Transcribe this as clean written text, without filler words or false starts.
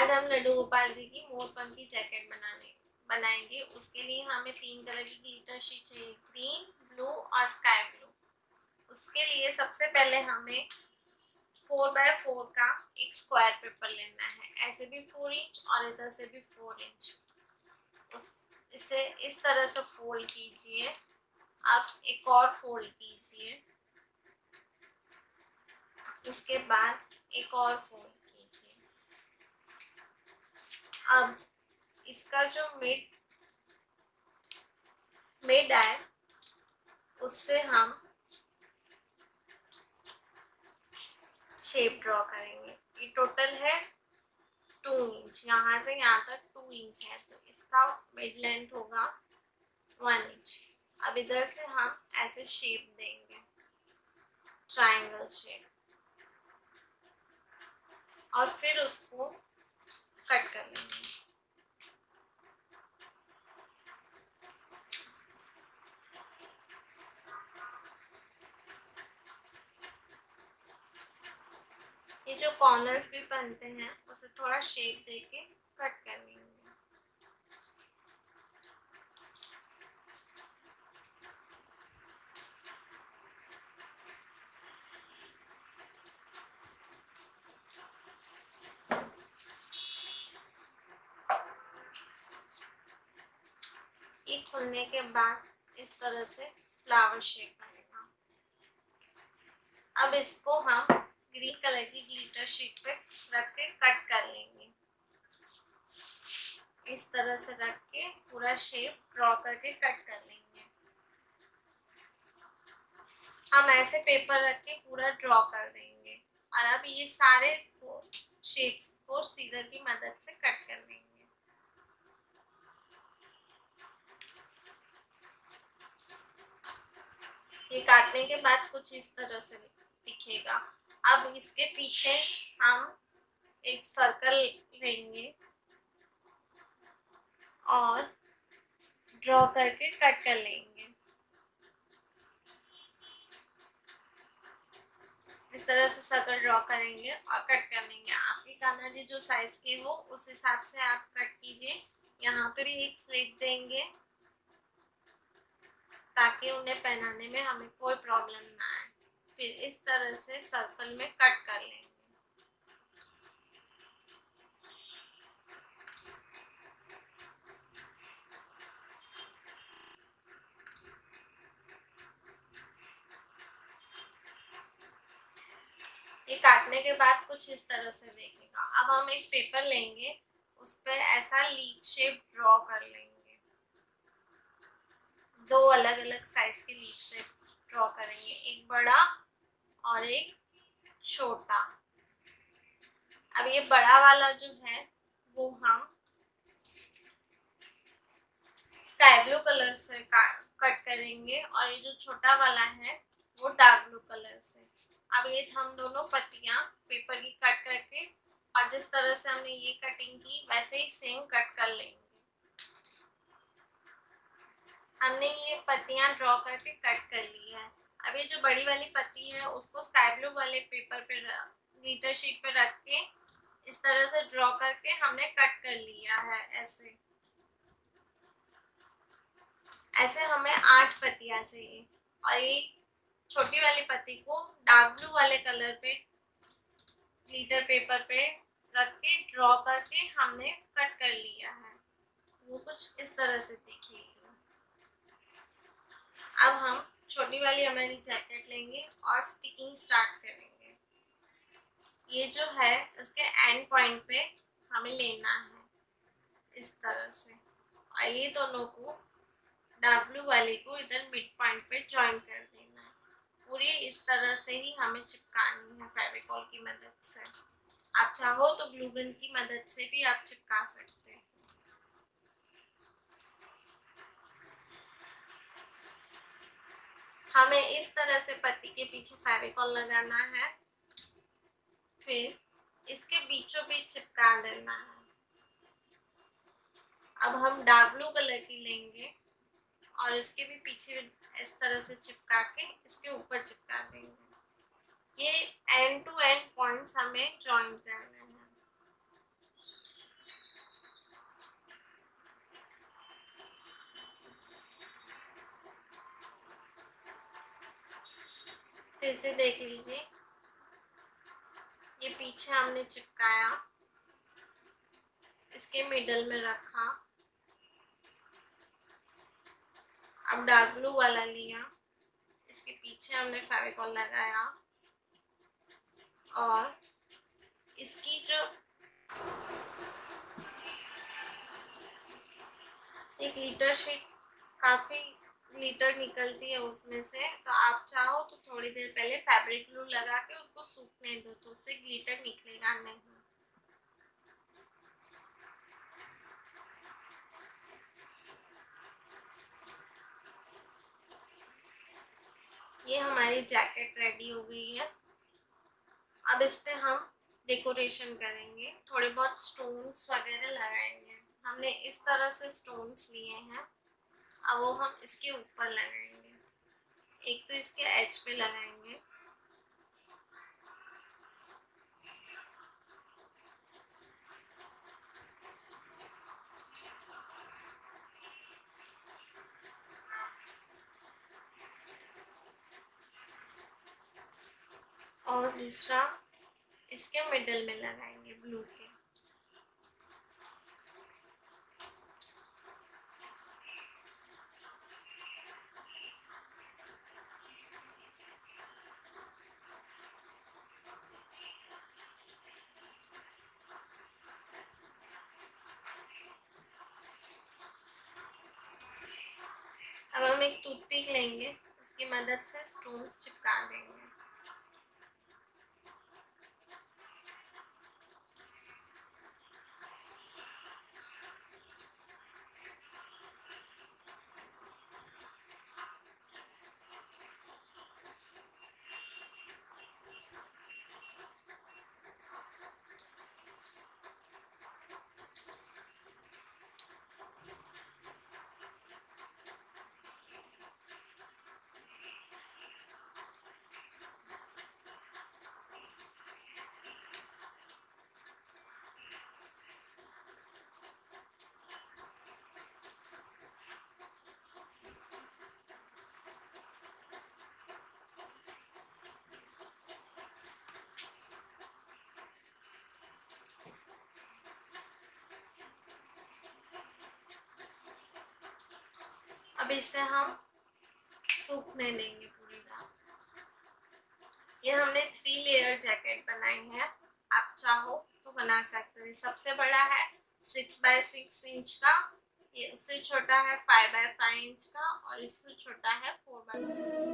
आज हम लड्डू गोपाल जी की मोरपंखी जैकेट बनाएंगे। उसके लिए हमें 3 कलर की ग्लिटर शीट चाहिए, ग्रीन, ब्लू और स्काई ब्लू। उसके लिए सबसे पहले हमें 4x4 का एक स्क्वायर पेपर लेना है, ऐसे भी 4 इंच और इधर से भी 4 इंच। इसे इस तरह से फोल्ड कीजिए। अब एक और फोल्ड कीजिए, इसके बाद एक और फोल्ड कीजिए। अब इसका जो मिड है उससे हम शेप ड्रॉ करेंगे। ये टोटल है 2 इंच, यहाँ से यहाँ तक 2 इंच है, तो इसका मिड लेंथ होगा 1 इंच। अब इधर से हम ऐसे शेप देंगे, ट्रायंगल शेप, और फिर उसको कट कर लेंगे। ये जो कॉर्नर्स भी बनते हैं उसे थोड़ा शेप देके कट कर लेंगे। ये खुलने के बाद इस तरह से फ्लावर शेप आएगा। अब इसको हम ग्रीन कलर की ग्लिटर शीट पे रख के कट कर लेंगे। इस तरह से रख के पूरा शेप ड्रॉ करके कट कर लेंगे। हम ऐसे पेपर रख के पूरा ड्रॉ कर देंगे और अब ये सारे शेप्स को सीजर की मदद से कट कर लेंगे। ये काटने के बाद कुछ इस तरह से दिखेगा। अब इसके पीछे हम एक सर्कल लेंगे और ड्रॉ करके कट कर लेंगे। इस तरह से सर्कल ड्रॉ करेंगे और कट कर लेंगे। आपके कान्हा जी जो साइज के हो उस हिसाब से आप कट कीजिए। यहाँ पे भी एक स्लिट देंगे ताकि उन्हें पहनाने में हमें कोई प्रॉब्लम ना आए। फिर इस तरह से सर्कल में कट कर लेंगे। ये काटने के बाद कुछ इस तरह से दिखेगा। अब हम एक पेपर लेंगे, उस पर ऐसा लीफ शेप ड्रॉ कर लेंगे। 2 अलग अलग साइज के लीफ शेप ड्रॉ करेंगे, एक बड़ा और एक छोटा। अब ये बड़ा वाला जो है वो हम स्काई ब्लू कलर से कट करेंगे और ये जो छोटा वाला है वो डार्क ब्लू कलर से। अब ये हम दोनों पत्तियां पेपर की कट करके, और जिस तरह से हमने ये कटिंग की वैसे ही सेम कट कर लेंगे। हमने ये पत्तियां ड्रॉ करके कट कर ली है। अब ये जो बड़ी वाली पत्ती है उसको स्काई ब्लू वाले पेपर पे ग्लिटर शीट पे रख के इस तरह से ड्रॉ करके हमने कट कर लिया है। ऐसे हमें 8 पत्तियां चाहिए, और ये छोटी वाली पत्ती को डार्क ब्लू वाले कलर पे ग्लिटर पेपर पे रख के ड्रॉ करके हमने कट कर लिया है। वो कुछ इस तरह से दिखेगी। अब हम छोटी वाली हमारी जैकेट लेंगे और स्टिकिंग स्टार्ट करेंगे। ये जो है उसके एंड पॉइंट पे हमें लेना है इस तरह से, और ये दोनों को डार्क ब्लू वाले को इधर मिड पॉइंट पे ज्वाइन कर देना है। पूरी इस तरह से ही हमें चिपकानी है फेविकॉल की मदद से। आप चाहो तो ग्लू गन की मदद से भी आप चिपका सकते हैं। हमें इस तरह से पत्ती के पीछे फेविकॉल लगाना है, फिर इसके बीचों बीच चिपका देना है। अब हम डार्क ब्लू कलर की लेंगे और इसके भी पीछे इस तरह से चिपका के इसके ऊपर चिपका देंगे। ये एंड टू एंड पॉइंट्स हमें जॉइन करना है। फिर से देख लीजिए, ये पीछे हमने चिपकाया, इसके मिडल में रखा, अब डार्क ब्लू वाला लिया, इसके पीछे हमने फेविकॉल लगाया और इसकी जो एक ग्लिटर शीट, काफ़ी ग्लिटर निकलती है उसमें से, तो आप चाहो तो थोड़ी देर पहले फैब्रिक ग्लू लगा के उसको सूखने दो, तो उससे ग्लिटर निकलेगा नहीं। ये हमारी जैकेट रेडी हो गई है। अब इस पे हम डेकोरेशन करेंगे, थोड़े बहुत स्टोन्स वगैरह लगाएंगे। हमने इस तरह से स्टोन्स लिए हैं, अब वो हम इसके ऊपर लगाएंगे। एक तो इसके एज पे लगाएंगे, और दूसरा इसके मिडल में लगाएंगे ब्लू के। अब हम एक टूथपिक लेंगे, उसकी मदद से स्टोन्स चिपका देंगे। अब इसे हम सूखने देंगे पूरी रात। ये हमने 3 लेयर जैकेट बनाई है, आप चाहो तो बना सकते हो। सबसे बड़ा है 6 बाय 6 इंच का, ये उससे छोटा है 5 बाय 5 इंच का, और इससे छोटा है 4 बाय 4।